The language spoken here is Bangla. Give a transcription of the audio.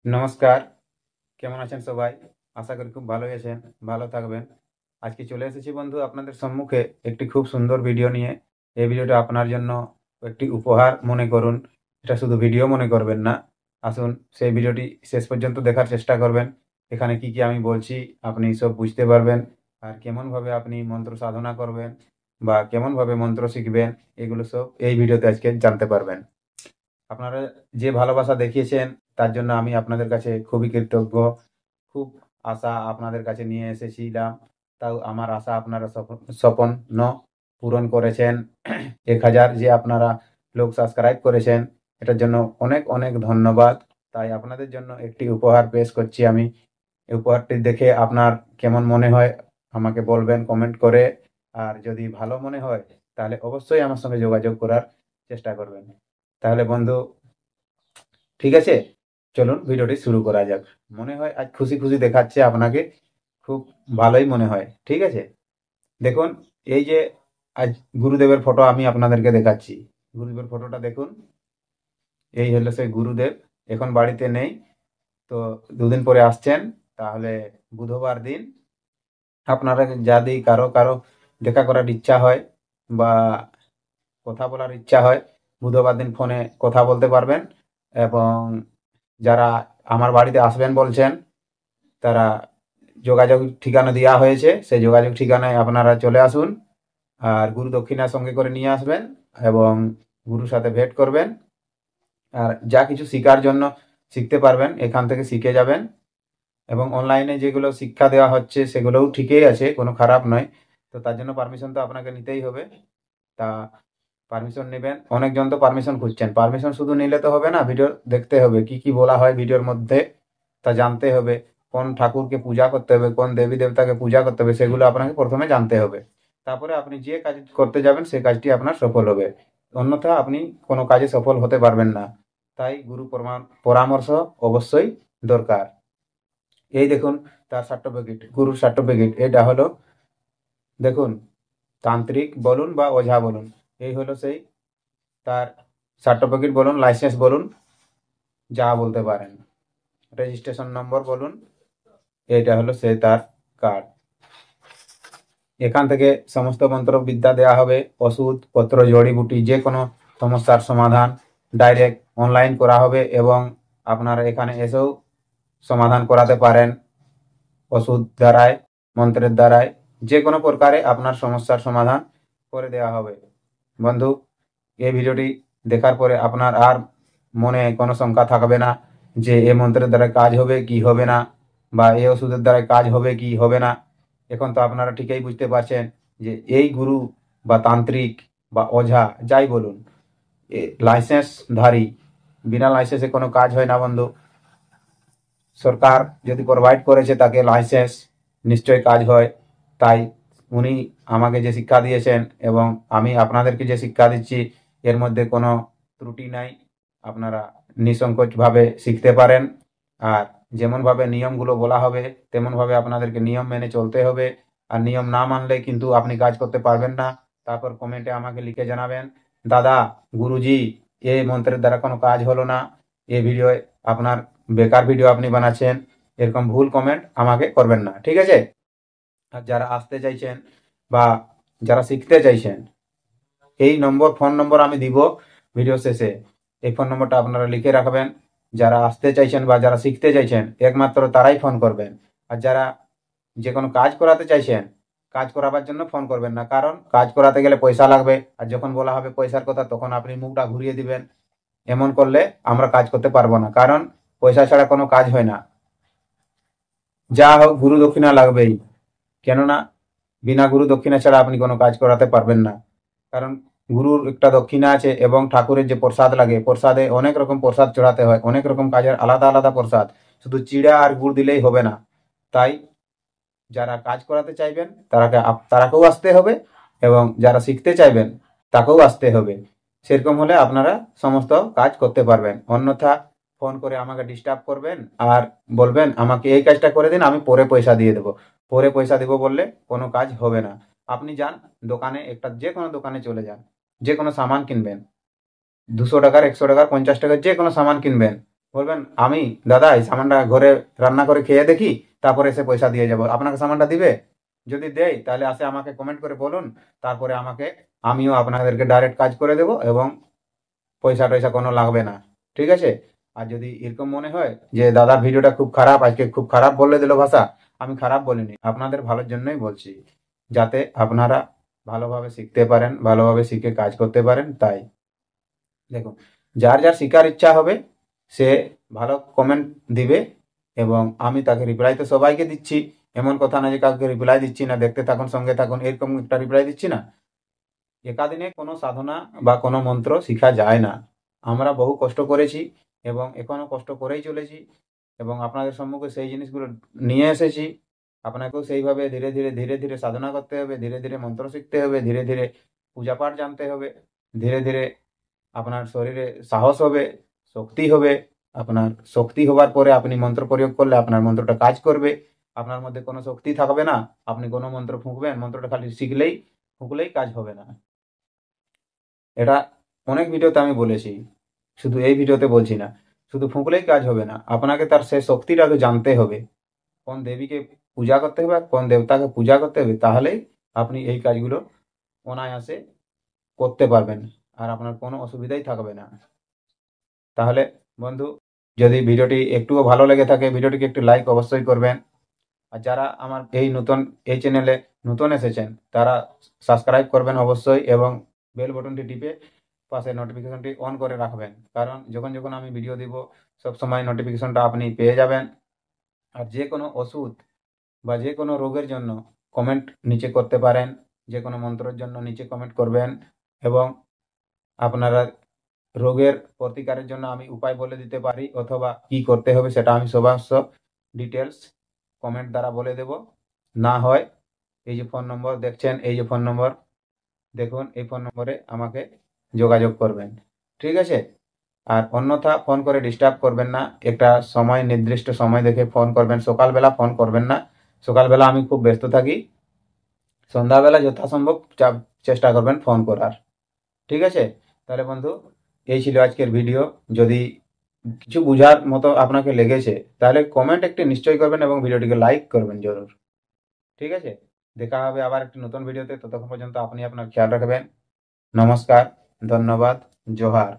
নমস্কার। কেমন আছেন সবাই? আশা করি খুব ভালোই আছেন, ভালো থাকবেন। আজকে চলে এসেছি বন্ধু আপনাদের সম্মুখে একটি খুব সুন্দর ভিডিও নিয়ে। এই ভিডিওটা আপনার জন্য একটি উপহার মনে করুন। এটা শুধু ভিডিও মনে করবেন না। আসুন সেই ভিডিওটি শেষ পর্যন্ত দেখার চেষ্টা করবেন। এখানে কি আমি বলছি আপনি সব বুঝতে পারবেন। আর কেমনভাবে আপনি মন্ত্র সাধনা করবেন বা কেমনভাবে মন্ত্র শিখবেন এগুলো সব এই ভিডিওতে আজকে জানতে পারবেন। আপনারা যে ভালোবাসা দেখিয়েছেন তার জন্য আমি আপনাদের কাছে খুবই কৃতজ্ঞ। খুব আশা আপনাদের কাছে নিয়ে এসেছিলাম। তাও আমার আশা আপনারা স্বপ্ন পূরণ করেছেন। 1000 যে আপনারা লোক সাবস্ক্রাইব করেছেন এটার জন্য অনেক অনেক ধন্যবাদ। তাই আপনাদের জন্য একটি উপহার পেশ করছি আমি। এই উপহারটি দেখে আপনার কেমন মনে হয় আমাকে বলবেন কমেন্ট করে। আর যদি ভালো মনে হয় তাহলে অবশ্যই আমার সঙ্গে যোগাযোগ করার চেষ্টা করবেন। তাহলে বন্ধু ঠিক আছে, চলুন ভিডিওটি শুরু করা যাক। মনে হয় আজ খুশি খুশি দেখাচ্ছে আপনাকে, খুব ভালোই মনে হয়। ঠিক আছে, দেখুন এই যে আজ গুরুদেবের ফটো আমি আপনাদেরকে দেখাচ্ছি। গুরুদেবের ফটোটা দেখুন। এই হলো সেই গুরুদেব। এখন বাড়িতে নেই, তো দুদিন পরে আসছেন। তাহলে বুধবার দিন আপনারা যদি কারো কারো দেখা করার ইচ্ছা হয় বা কথা বলার ইচ্ছা হয়, বুধবার দিন ফোনে কথা বলতে পারবেন। এবং যারা আমার বাড়িতে আসবেন বলছেন তারা যোগাযোগ ঠিকানা দেওয়া হয়েছে, সেই যোগাযোগ ঠিকানায় আপনারা চলে আসুন। আর গুরু দক্ষিণা সঙ্গে করে নিয়ে আসবেন এবং গুরুর সাথে ভেট করবেন। আর যা কিছু শেখার জন্য শিখতে পারবেন এখান থেকে শিখে যাবেন। এবং অনলাইনে যেগুলো শিক্ষা দেওয়া হচ্ছে সেগুলোও ঠিকই আছে, কোনো খারাপ নয়। তো তার জন্য পারমিশন তো আপনাকে নিতেই হবে। তা পারমিশন নেবেন। অনেকজন তো পারমিশন খুঁজছেন, পারমিশন শুধু নিলে তো হবে না, ভিডিও দেখতে হবে কি কি বলা হয় ভিডিওর মধ্যে, তা জানতে হবে। কোন ঠাকুরকে পূজা করতে হবে, কোন দেবী দেবতাকে পূজা করতে হবে, সেগুলো আপনাকে প্রথমে জানতে হবে। তারপরে আপনি যে কাজ করতে যাবেন সেই কাজটি আপনার সফল হবে। অন্যথা আপনি কোনো কাজে সফল হতে পারবেন না। তাই গুরু পরামর্শ অবশ্যই দরকার। এই দেখুন তার সার্টিফিকেট, গুরুর সার্টিফিকেট। এটা হলো দেখুন, তান্ত্রিক বলুন বা ওঝা বলুন, এই হলো সেই তার সার্টিফিকেট বলুন, লাইসেন্স বলুন, যা বলতে পারেন, রেজিস্ট্রেশন নম্বর বলুন, এটা হলো সে তার কার্ড। এখান থেকে সমস্ত মন্ত্র বিদ্যা দেওয়া হবে, ওষুধ পত্র জড়িবুটি যে কোনো সমস্যার সমাধান ডাইরেক্ট অনলাইন করা হবে এবং আপনারা এখানে এসেও সমাধান করাতে পারেন। ওষুধ দ্বারায়, মন্ত্রের দ্বারায়, যে কোনো প্রকারে আপনার সমস্যার সমাধান করে দেওয়া হবে। বন্ধু, এই ভিডিওটি দেখার পরে আপনার আর মনে কোনো শঙ্কা থাকবে না যে এ মন্ত্রের দ্বারা কাজ হবে কি হবে না, বা এই ওষুধের দ্বারা কাজ হবে কি হবে না। এখন তো আপনারা ঠিকই বুঝতে পারছেন যে এই গুরু বা তান্ত্রিক বা ওঝা যাই বলুন, লাইসেন্সধারী, বিনা লাইসেন্সে কোনো কাজ হয় না বন্ধু। সরকার যদি প্রোভাইড করেছে তাকে লাইসেন্স, নিশ্চয়ই কাজ হয়। তাই উনি আমাকে যে শিক্ষা দিয়েছেন এবং আমি আপনাদেরকে যে শিক্ষা দিচ্ছি এর মধ্যে কোনো ত্রুটি নাই। আপনারা নিঃসংকোচভাবে শিখতে পারেন। আর যেমনভাবে নিয়মগুলো বলা হবে তেমনভাবে আপনাদেরকে নিয়ম মেনে চলতে হবে। আর নিয়ম না মানলে কিন্তু আপনি কাজ করতে পারবেন না। তারপর কমেন্টে আমাকে লিখে জানাবেন, দাদা গুরুজি এই মন্ত্রের দ্বারা কোনো কাজ হলো না, এই ভিডিও আপনার বেকার ভিডিও আপনি বানাচ্ছেন। এরকম ভুল কমেন্ট আমাকে করবেন না, ঠিক আছে? আর যারা আসতে চাইছেন বা যারা শিখতে চাইছেন, এই ফোন নম্বর আমি দিব ভিডিও শেষে। এই ফোন নম্বরটা আপনারা লিখে রাখবেন। যারা আসতে চাইছেন বা যারা শিখতে চাইছেন একমাত্র তারাই ফোন করবেন। আর যারা যে কোনো কাজ করাতে চাইছেন, কাজ করাবার জন্য ফোন করবেন না, কারণ কাজ করাতে গেলে পয়সা লাগবে। আর যখন বলা হবে পয়সার কথা তখন আপনি মুখটা ঘুরিয়ে দিবেন। এমন করলে আমরা কাজ করতে পারবো না, কারণ পয়সা ছাড়া কোনো কাজ হয় না। যা হোক গুরু দক্ষিণা লাগবেই, কেননা বিনা গুরু দক্ষিণা ছাড়া আপনি কোনো কাজ করাতে পারবেন না। কারণ গুরুর একটা দক্ষিণা আছে এবং ঠাকুরের যে প্রসাদ লাগে, প্রসাদে অনেক রকম প্রসাদ চড়াতে হয়, অনেক রকম কাজের আলাদা আলাদা প্রসাদ, শুধু চিড়া আর গুড় দিলেই হবে না। তাই যারা কাজ করাতে চাইবেন তারাকেও আসতে হবে এবং যারা শিখতে চাইবেন তাকেও আসতে হবে। সেরকম হলে আপনারা সমস্ত কাজ করতে পারবেন। অন্যথা ফোন করে আমাকে ডিস্টার্ব করবেন আর বলবেন আমাকে এই কাজটা করে দিন, আমি পরে পয়সা দিয়ে দেবো। পরে পয়সা দেবো বললে কোনো কাজ হবে না। আপনি যান দোকানে, একটা যে কোনো দোকানে চলে যান, যে কোনো সামান কিনবেন, 200 টাকার, 100 টাকার, 50 টাকার যে কোনো সামান কিনবেন, বলবেন আমি দাদা এই সামানটা ঘরে রান্না করে খেয়ে দেখি, তারপরে এসে পয়সা দিয়ে যাব। আপনাকে সামানটা দিবে? যদি দেয় তাহলে আসে আমাকে কমেন্ট করে বলুন, তারপরে আমিও আপনাদেরকে ডাইরেক্ট কাজ করে দেব এবং পয়সা টয়সা কোনো লাগবে না। ঠিক আছে? আর যদি এরকম মনে হয় যে দাদার ভিডিওটা খুব খারাপ, আজকে খুব খারাপ বলে দিল ভাষা, আমি খারাপ বলিনি, আপনাদের ভালোর জন্যই বলছি, যাতে আপনারা ভালোভাবে শিখতে পারেন, ভালোভাবে শিখে কাজ করতে পারেন। তাই দেখুন, যার যার শিখার ইচ্ছা হবে সে ভালো কমেন্ট দিবে এবং আমি তাকে রিপ্লাই তো সবাইকে দিচ্ছি। এমন কথা না যে কাউকে রিপ্লাই দিচ্ছি না, দেখতে থাকুন সঙ্গে থাকুন এরকম একটা রিপ্লাই দিচ্ছি না। একাদিনে কোনো সাধনা বা কোনো মন্ত্র শিখা যায় না। আমরা বহু কষ্ট করেছি এবং এখনো কষ্ট করেই চলেছি এবং আপনাদের সম্মুখে সেই জিনিসগুলো নিয়ে এসেছি। আপনাকেও সেইভাবে ধীরে ধীরে ধীরে ধীরে সাধনা করতে হবে, ধীরে ধীরে মন্ত্র শিখতে হবে, ধীরে ধীরে পূজা পাঠ জানতে হবে, ধীরে ধীরে আপনার শরীরে সাহস হবে, শক্তি হবে। আপনার শক্তি হবার পরে আপনি মন্ত্র প্রয়োগ করলে আপনার মন্ত্রটা কাজ করবে। আপনার মধ্যে কোনো শক্তি থাকবে না, আপনি কোনো মন্ত্র ফুঁকবেন, মন্ত্রটা খালি শিখলেই ফুঁকলেই কাজ হবে না। এটা অনেক ভিডিওতে আমি বলেছি, শুধু এই ভিডিওতে বলছি না। শুধু ফুঁকলেই কাজ হবে না, আপনাকে তার সেই শক্তিটাকে জানতে হবে, কোন দেবীকে পূজা করতে হবে আর কোন দেবতাকে পূজা করতে হবে, তাহলেই আপনি এই কাজগুলো অনায়াসে করতে পারবেন আর আপনার কোনো অসুবিধাই থাকবে না। তাহলে বন্ধু, যদি ভিডিওটি একটুও ভালো লেগে থাকে ভিডিওটিকে একটু লাইক অবশ্যই করবেন। আর যারা আমার এই চ্যানেলে নতুন এসেছেন তারা সাবস্ক্রাইব করবেন অবশ্যই এবং বেল বটনটি টিপে পাশে নোটিফিকেশনটি অন করে রাখবেন, কারণ যখন যখন আমি ভিডিও দিব সব সময় নোটিফিকেশনটা আপনি পেয়ে যাবেন। আর যে কোনো ওষুধ বা যে কোনো রোগের জন্য কমেন্ট নিচে করতে পারেন, যে কোনো মন্ত্রের জন্য নিচে কমেন্ট করবেন এবং আপনারা রোগের প্রতিকারের জন্য আমি উপায় বলে দিতে পারি অথবা কি করতে হবে সেটা আমি সমস্ত ডিটেলস কমেন্ট দ্বারা বলে দেব। না হয় এই যে ফোন নম্বর দেখছেন, এই যে ফোন নম্বর দেখুন, এই ফোন নম্বরে আমাকে যোগাযোগ করবেন। ঠিক আছে? আর অন্যথা ফোন করে ডিস্টার্ব করবেন না, একটা সময় নির্দিষ্ট সময় দেখে ফোন করবেন। সকালবেলা ফোন করবেন না, সকালবেলা আমি খুব ব্যস্ত থাকি। সন্ধ্যাবেলা যথাসম্ভব চেষ্টা করবেন ফোন করার। ঠিক আছে? তাহলে বন্ধু, এই ছিল আজকের ভিডিও। যদি কিছু বুঝার মতো আপনাকে লেগেছে তাহলে কমেন্ট একটি নিশ্চয়ই করবেন এবং ভিডিওটিকে লাইক করবেন জরুর। ঠিক আছে? দেখা হবে আবার একটি নতুন ভিডিওতে, ততক্ষণ পর্যন্ত আপনি আপনার খেয়াল রাখবেন। নমস্কার, ধন্যবাদ, জোহার।